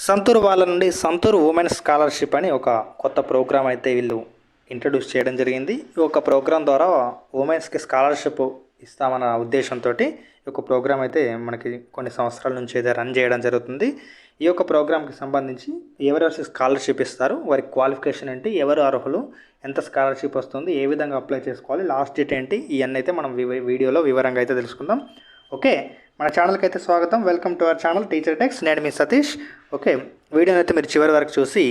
సంతూర్ వాళ్ళ నుండి Santoor women scholarship అని ఒక కొత్త ప్రోగ్రామ్ అయితే వీళ్ళు ఇంట్రడ్యూస్ చేయడం జరిగింది. ఈ ఒక ప్రోగ్రామ్ ద్వారా ఉమెన్స్కి స్కాలర్షిప్ ఇస్తామన్న ఉద్దేశంతో ఈ యొక్క ప్రోగ్రామ్ అయితే మనకి కొన్ని సంవత్సరాల నుంచి అయితే రన్ చేయడం జరుగుతుంది. ఈ యొక్క ప్రోగ్రామ్కి సంబంధించి ఎవరెవరికి స్కాలర్షిప్ ఇస్తారు, వారి క్వాలిఫికేషన్ ఏంటి, ఎవరు అర్హులు, ఎంత స్కాలర్షిప్ వస్తుంది, ఏ విధంగా అప్లై చేసుకోవాలి, లాస్ట్ డేట్ ఏంటి, ఇవన్నీ అయితే మనం వీడియోలో వివరంగా అయితే తెలుసుకుందాం. ఓకే, మన ఛానల్కి అయితే స్వాగతం. Welcome to our channel teacher tax. నేను మీ సతీష్. ఓకే, వీడియోని అయితే మీరు చివరి వరకు చూసి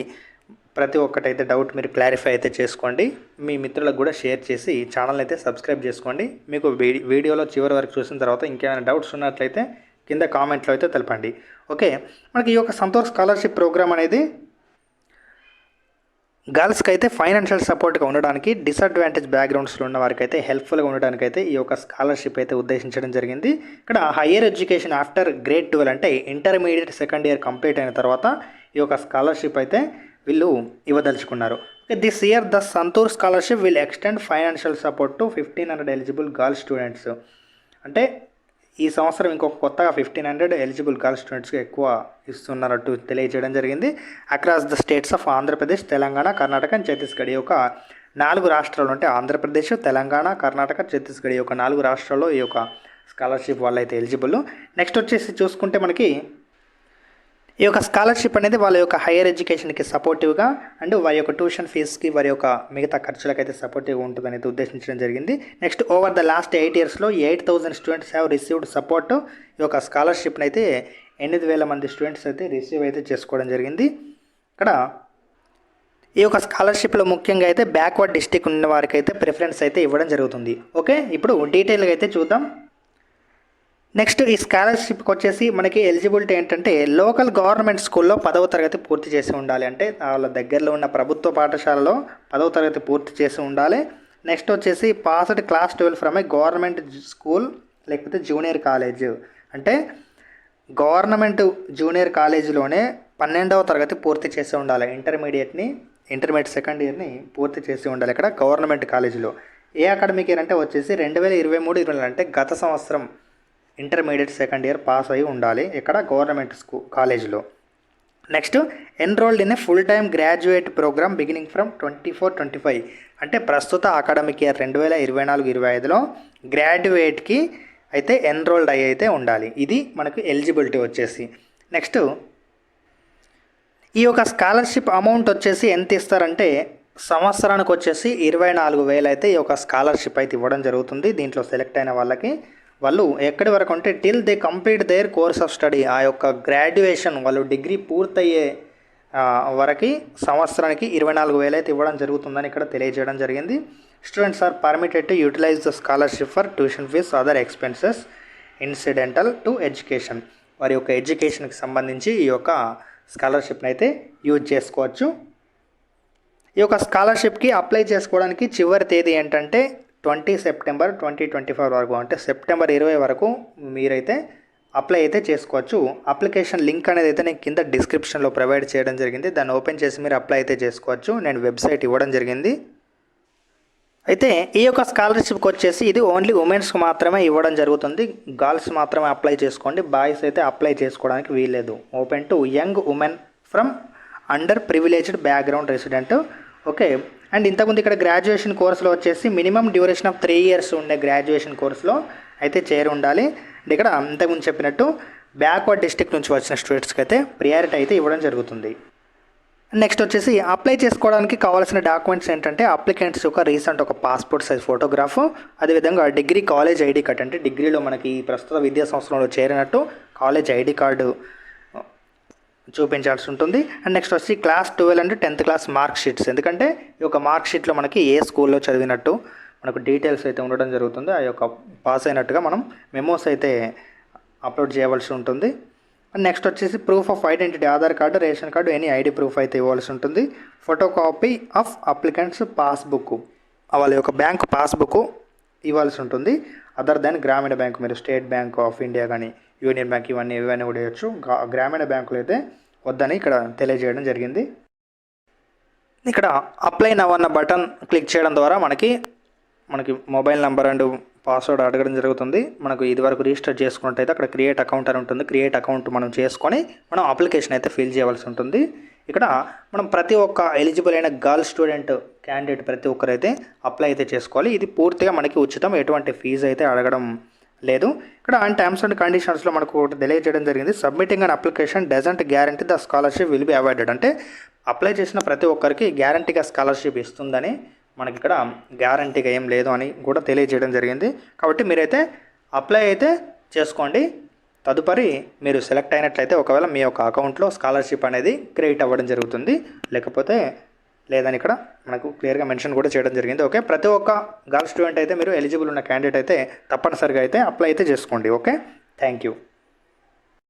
ప్రతి ఒక్కటైతే డౌట్ మీరు క్లారిఫై అయితే చేసుకోండి. మీ మిత్రులకు కూడా షేర్ చేసి ఛానల్ అయితే సబ్స్క్రైబ్ చేసుకోండి. మీకు వీడియోలో చివరి వరకు చూసిన తర్వాత ఇంకేమైనా డౌట్స్ ఉన్నట్లయితే కింద కామెంట్లో అయితే తెలపండి. ఓకే, మనకి ఈ యొక్క సంతోష్ స్కాలర్షిప్ ప్రోగ్రామ్ అనేది గర్ల్స్కి అయితే ఫైనాన్షియల్ సపోర్ట్గా ఉండడానికి, డిసడ్వాంటేజ్ బ్యాక్గ్రౌండ్స్లో ఉన్న వారికి అయితే హెల్ప్ఫుల్గా ఉండడానికైతే ఈ యొక్క స్కాలర్షిప్ అయితే ఉద్దేశించడం జరిగింది. ఇక్కడ హయ్యర్ ఎడ్యుకేషన్ ఆఫ్టర్ గ్రేడ్ 12 అంటే ఇంటర్మీడియట్ సెకండ్ ఇయర్ కంప్లీట్ అయిన తర్వాత ఈ యొక్క స్కాలర్షిప్ అయితే వీళ్ళు ఇవ్వదలుచుకున్నారు. Okay, this year the Santoor scholarship will extend financial support to 1500 eligible girl students. అంటే ఈ సంవత్సరం ఇంకొక కొత్తగా 1500 ఎలిజిబుల్ గర్ల్ స్టూడెంట్స్కి ఎక్కువ ఇస్తున్నట్టు తెలియజేయడం జరిగింది. Across the states of Andhra Pradesh, Telangana, Karnataka and Chhattisgarh. ఈ యొక్క 4 రాష్ట్రాలు అంటే ఆంధ్రప్రదేశ్, తెలంగాణ, కర్ణాటక, ఛత్తీస్గఢ్, ఈ యొక్క 4 రాష్ట్రాల్లో ఈ యొక్క స్కాలర్షిప్ వాళ్ళు అయితే ఎలిజిబుల్. నెక్స్ట్ వచ్చేసి చూసుకుంటే మనకి ఈ యొక్క స్కాలర్షిప్ అనేది వాళ్ళ యొక్క హైయర్ ఎడ్యుకేషన్కి సపోర్టివ్గా అండ్ వారి యొక్క ట్యూషన్ ఫీజుకి, వారి యొక్క మిగతా ఖర్చులకైతే సపోర్టివ్గా ఉంటుందని ఉద్దేశించడం జరిగింది. నెక్స్ట్ ఓవర్ ద లాస్ట్ 8 ఇయర్స్లో 8000 స్టూడెంట్స్ హ్యావ్ రిసీవ్డ్ సపోర్ట్. ఈ యొక్క స్కాలర్షిప్ని అయితే 8000 మంది స్టూడెంట్స్ అయితే రిసీవ్ అయితే చేసుకోవడం జరిగింది. ఇక్కడ ఈ యొక్క స్కాలర్షిప్లో ముఖ్యంగా అయితే బ్యాక్వర్డ్ డిస్ట్రిక్ట్ ఉన్న వారికి అయితే ప్రిఫరెన్స్ అయితే ఇవ్వడం జరుగుతుంది. ఓకే, ఇప్పుడు డీటెయిల్గా అయితే చూద్దాం. నెక్స్ట్ ఈ స్కాలర్షిప్కి వచ్చేసి మనకి ఎలిజిబిలిటీ ఏంటంటే లోకల్ గవర్నమెంట్ స్కూల్లో 10వ తరగతి పూర్తి చేసి ఉండాలి. అంటే వాళ్ళ దగ్గరలో ఉన్న ప్రభుత్వ పాఠశాలలో 10వ తరగతి పూర్తి చేసి ఉండాలి. నెక్స్ట్ వచ్చేసి passed class 12 from A government school లేకపోతే జూనియర్ కాలేజ్. అంటే గవర్నమెంట్ జూనియర్ కాలేజీలోనే 12వ తరగతి పూర్తి చేసి ఉండాలి. ఇంటర్మీడియట్ సెకండ్ ఇయర్ని పూర్తి చేసి ఉండాలి ఇక్కడ గవర్నమెంట్ కాలేజీలో. ఏ అకాడమిక్ ఇయర్ అంటే వచ్చేసి 2023-24 అంటే గత సంవత్సరం ఇంటర్మీడియట్ సెకండ్ ఇయర్ పాస్ అయి ఉండాలి ఇక్కడ గవర్నమెంట్ కాలేజీలో. Next enrolled in a full time graduate programme beginning from 24-25 అంటే ప్రస్తుత అకాడమిక్ ఇయర్ 2024-25లో గ్రాడ్యుయేట్కి అయితే ఎన్రోల్డ్ అయ్యి అయితే ఉండాలి. ఇది మనకు ఎలిజిబిలిటీ వచ్చేసి. నెక్స్ట్ ఈ యొక్క స్కాలర్షిప్ అమౌంట్ వచ్చేసి ఎంత ఇస్తారంటే సంవత్సరానికి వచ్చేసి 24,000 అయితే ఈ యొక్క స్కాలర్షిప్ అయితే ఇవ్వడం జరుగుతుంది. దీంట్లో సెలెక్ట్ అయిన వాళ్ళకి వాళ్ళు ఎక్కడి వరకు అంటే till they complete there course of study, ఆ యొక్క గ్రాడ్యుయేషన్ వాళ్ళు డిగ్రీ పూర్తయ్యే వరకు సంవత్సరానికి 24,000 అయితే ఇవ్వడం జరుగుతుందని ఇక్కడ తెలియజేయడం జరిగింది. Students are permitted to utilise the scholarship for tuition fees, other expenses incidental to education. వారి యొక్క ఎడ్యుకేషన్కి సంబంధించి ఈ యొక్క స్కాలర్షిప్ని అయితే యూజ్ చేసుకోవచ్చు. ఈ యొక్క స్కాలర్షిప్కి అప్లై చేసుకోవడానికి చివరి తేదీ ఏంటంటే 20 సెప్టెంబర్ 2024 వరకు, అంటే సెప్టెంబర్ 20 వరకు మీరైతే అప్లై అయితే చేసుకోవచ్చు. అప్లికేషన్ లింక్ అనేది అయితే నేను కింద డిస్క్రిప్షన్లో ప్రొవైడ్ చేయడం జరిగింది. దాన్ని ఓపెన్ చేసి మీరు అప్లై అయితే చేసుకోవచ్చు. నేను వెబ్సైట్ ఇవ్వడం జరిగింది. అయితే ఈ యొక్క స్కాలర్షిప్కి వచ్చేసి ఇది ఓన్లీ ఉమెన్స్కి మాత్రమే ఇవ్వడం జరుగుతుంది. గర్ల్స్ మాత్రమే అప్లై చేసుకోండి, బాయ్స్ అయితే అప్లై చేసుకోవడానికి వీల్లేదు. Open to young women from under privileged background resident. Okay, and ఇంతకుముందు ఇక్కడ గ్రాడ్యుయేషన్ కోర్సులో వచ్చేసి మినిమం డ్యూరేషన్ ఆఫ్ 3 ఇయర్స్ ఉండే గ్రాడ్యుయేషన్ కోర్సులో అయితే చేరి ఉండాలి. అండ్ ఇక్కడ ఇంతకుముందు చెప్పినట్టు బ్యాక్వర్డ్ డిస్ట్రిక్ట్ నుంచి వచ్చిన స్టూడెంట్స్కి అయితే ప్రియారిటీ అయితే ఇవ్వడం జరుగుతుంది. నెక్స్ట్ వచ్చేసి అప్లై చేసుకోవడానికి కావాల్సిన డాక్యుమెంట్స్ ఏంటంటే అప్లికెంట్స్ యొక్క రీసెంట్ ఒక పాస్పోర్ట్ సైజ్ ఫోటోగ్రాఫ్, అదేవిధంగా డిగ్రీ కాలేజ్ ఐడి కార్డ్, అంటే డిగ్రీలో మనకి ప్రస్తుత విద్యా సంవత్సరంలో చేరినట్టు కాలేజ్ ఐడి కార్డు చూపించాల్సి ఉంటుంది. అండ్ నెక్స్ట్ వచ్చి class 12 and 10th class mark sheets, ఎందుకంటే ఈ యొక్క మార్క్ షీట్లో మనకి ఏ స్కూల్లో చదివినట్టు మనకు డీటెయిల్స్ అయితే ఉండడం జరుగుతుంది. ఆ యొక్క పాస్ అయినట్టుగా మనం మెమోస్ అయితే అప్లోడ్ చేయవలసి ఉంటుంది. అండ్ నెక్స్ట్ వచ్చేసి proof of identity, Aadhaar card, ration card, any ID proof అయితే ఇవ్వాల్సి ఉంటుంది. Photo copy of applicants passbook, వాళ్ళ యొక్క బ్యాంక్ పాస్బుక్ ఇవ్వాల్సి ఉంటుంది. అదర్ దెన్ గ్రామీణ బ్యాంక్, మీరు స్టేట్ బ్యాంక్ ఆఫ్ ఇండియా కానీ యూనియన్ బ్యాంక్ ఇవన్నీ కూడా ఇవ్వచ్చు. గ్రామీణ బ్యాంకులు అయితే వద్దని ఇక్కడ తెలియజేయడం జరిగింది. ఇక్కడ అప్లై నవ్ అన్న బటన్ క్లిక్ చేయడం ద్వారా మనకి మొబైల్ నెంబర్ అండ్ పాస్వర్డ్ అడగడం జరుగుతుంది. మనకు ఇది వరకు రిజిస్టర్ చేసుకున్నట్టయితే అక్కడ క్రియేట్ అకౌంట్ అని ఉంటుంది. క్రియేట్ అకౌంట్ మనం చేసుకొని మనం అప్లికేషన్ అయితే ఫిల్ చేయవలసి ఉంటుంది. ఇక్కడ మనం ప్రతి ఒక్క ఎలిజిబుల్ అయిన గర్ల్ స్టూడెంట్ క్యాండిడేట్ ప్రతి ఒక్కరైతే అప్లై అయితే చేసుకోవాలి. ఇది పూర్తిగా మనకి ఉచితం, ఎటువంటి ఫీజు అయితే అడగడం లేదు. ఇక్కడ అండ్ టర్మ్స్ అండ్ కండిషన్స్లో మనకు ఒకటి తెలియజేయడం జరిగింది. Submitting an application doesn't guarantee the scholarship will be avoided. అంటే అప్లై చేసిన ప్రతి ఒక్కరికి గ్యారంటీగా స్కాలర్షిప్ ఇస్తుందని మనకి ఇక్కడ గ్యారంటీగా ఏం లేదు అని కూడా తెలియజేయడం జరిగింది. కాబట్టి మీరైతే అప్లై అయితే చేసుకోండి. తదుపరి మీరు సెలెక్ట్ అయినట్లయితే ఒకవేళ మీ యొక్క అకౌంట్లో స్కాలర్షిప్ అనేది క్రెడిట్ అవ్వడం జరుగుతుంది, లేకపోతే లేదని ఇక్కడ మనకు క్లియర్గా మెన్షన్ కూడా చేయడం జరిగింది. ఓకే, ప్రతి ఒక్క గర్ల్ స్టూడెంట్ అయితే మీరు ఎలిజిబుల్ ఉన్న క్యాండిడేట్ అయితే తప్పనిసరిగా అయితే అప్లై అయితే చేసుకోండి. Okay, thank you.